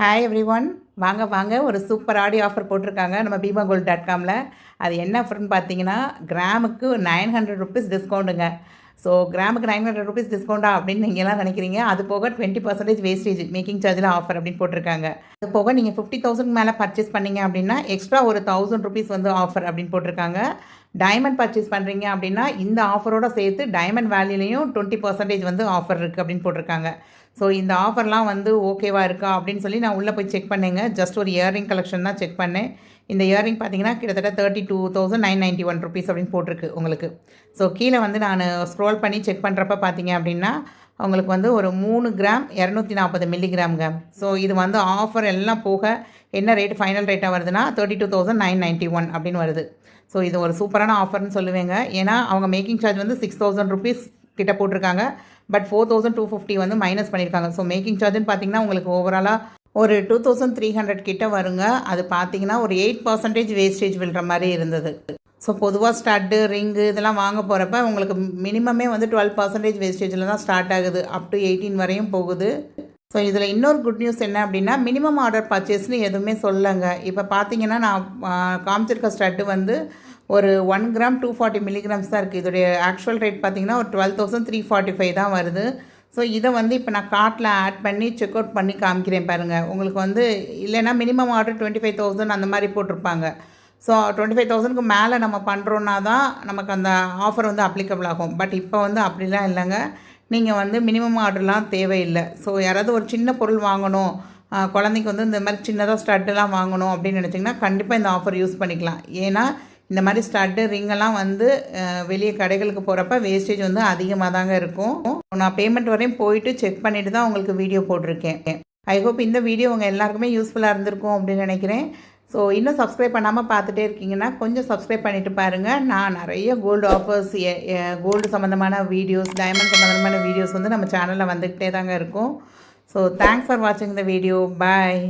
Hi everyone. வாங்க வாங்க ஒரு சூப்பர் ஆடி ஆஃபர் போட்டிருக்காங்க நம்ம bhimagold.comல. அது என்ன ஆஃபர்னு பார்த்தீங்கன்னா, கிராமுக்கு 900 ரூபீஸ் டிஸ்கவுண்ட்டுங்க. ஸோ கிராமுக்கு 900 ரூபீஸ் டிஸ்கவுண்ட்டா அப்படின்னு நீங்கள்லாம் நினைக்கிறீங்க. அது போக 20% வேஸ்டேஜ் மேக்கிங் சார்ஜில் ஆஃபர் அப்படின்னு போட்டிருக்காங்க. அது போக நீங்கள் 50,000 மேலே பர்ச்சேஸ் பண்ணீங்க அப்படின்னா எக்ஸ்ட்ரா ஒரு 1000 ரூபீஸ் வந்து ஆஃபர் அப்படின்னு போட்டிருக்காங்க. டைமண்ட் பர்ச்சேஸ் பண்ணுறீங்க அப்படின்னா இந்த ஆஃபரோட சேர்த்து டைமண்ட் வேல்யூலையும் 20% வந்து ஆஃபர் இருக்குது அப்படின்னு போட்டிருக்காங்க. ஸோ இந்த ஆஃபர்லாம் வந்து ஓகேவா இருக்கா அப்படின்னு சொல்லி நான் உள்ளே போய் செக் பண்ணேங்க. ஜஸ்ட் ஒரு இயரிங் கலெக்ஷன் தான் செக் பண்ணேன். இந்த இயரிங் பார்த்தீங்கன்னா கிட்டத்தட்ட 32,991 ரூபீஸ் அப்படின்னு போட்டிருக்கு உங்களுக்கு. ஸோ கீழே வந்து நான் ஸ்க்ரோல் பண்ணி செக் பண்ணுறப்ப பார்த்தீங்க அப்படின்னா உங்களுக்கு வந்து ஒரு 3 கிராம் 240 மில்லிகிராம்ங்க. ஸோ இது வந்து ஆஃபர் எல்லாம் போக என்ன ரேட் ஃபைனல் ரேட்டாக வருதுன்னா 32,991 அப்படின்னு வருது. ஸோ இது ஒரு சூப்பரான ஆஃபர்னு சொல்லுவேங்க. ஏன்னா அவங்க மேக்கிங் சார்ஜ் வந்து 6,000 ரூபீஸ் கிட்ட போட்டிருக்காங்க. பட் 4,250 வந்து மைனஸ் பண்ணியிருக்காங்க. ஸோ மேக்கிங் சார்ஜுன்னு பார்த்தீங்கன்னா உங்களுக்கு ஓவராலாக ஒரு 2,300 கிட்ட வருங்க. அது பார்த்தீங்கன்னா ஒரு 8% வேஸ்டேஜ் விழுற மாதிரி இருந்தது. ஸோ பொதுவாக ஸ்டட்டு ரிங்கு இதெல்லாம் வாங்க போகிறப்ப உங்களுக்கு மினிமமே வந்து 12% வேஸ்டேஜில் தான் ஸ்டார்ட் ஆகுது. அப் டு 18 வரையும் போகுது. ஸோ இதில் இன்னொரு குட் நியூஸ் என்ன அப்படின்னா மினிமம் ஆர்டர் பர்ச்சேஸ்னு எதுவுமே சொல்லலைங்க. இப்போ பார்த்தீங்கன்னா நான் காமிச்சிருக்க ஸ்டட்டு வந்து ஒரு 1 கிராம் 240 மில்லிகிராம்ஸ் தான் இருக்குது. இதோடைய ஆக்சுவல் ரேட் பார்த்திங்கன்னா ஒரு 12,345 தான் வருது. ஸோ இதை வந்து இப்போ நான் கார்ட்டில் ஆட் பண்ணி செக் அவுட் பண்ணி காமிக்கிறேன் பாருங்கள். உங்களுக்கு வந்து இல்லைன்னா மினிமம் ஆர்டர் 25,000 அந்த மாதிரி போட்டிருப்பாங்க. ஸோ 25,000க்கு மேலே நம்ம பண்ணுறோன்னா தான் நமக்கு அந்த ஆஃபர் வந்து அப்ளிகபிள் ஆகும். பட் இப்போ வந்து அப்படிலாம் இல்லைங்க. நீங்கள் வந்து மினிமம் ஆர்டர்லாம் தேவையில்லை. ஸோ யாராவது ஒரு சின்ன பொருள் வாங்கணும், குழந்தைக்கு வந்து இந்த மாதிரி சின்னதாக ஸ்டட்டெல்லாம் வாங்கணும் அப்படின்னு நினச்சிங்கன்னா கண்டிப்பாக இந்த ஆஃபர் யூஸ் பண்ணிக்கலாம். ஏன்னா இந்த மாதிரி ஸ்டட்டு ரிங்கெல்லாம் வந்து வெளியே கடைகளுக்கு போகிறப்ப வேஸ்டேஜ் வந்து அதிகமாக தாங்க இருக்கும். நான் பேமெண்ட் வரையும் போயிட்டு செக் பண்ணிவிட்டு தான் உங்களுக்கு வீடியோ போட்டிருக்கேன். ஐ ஹோப் இந்த வீடியோ உங்கள் எல்லாருக்குமே யூஸ்ஃபுல்லாக இருந்திருக்கும் அப்படின்னு நினைக்கிறேன். ஸோ இன்னும் சப்ஸ்கிரைப் பண்ணாமல் பார்த்துட்டே இருக்கீங்கன்னா கொஞ்சம் சப்ஸ்கிரைப் பண்ணிவிட்டு பாருங்கள். நான் நிறைய கோல்டு ஆஃபர்ஸ், கோல்டு சம்மந்தமான வீடியோஸ், டைமண்ட் சம்மந்தமான வீடியோஸ் வந்து நம்ம சேனலில் வந்துக்கிட்டே தாங்க இருக்கும். ஸோ தேங்க்ஸ் ஃபார் வாட்சிங் த வீடியோ. பாய்.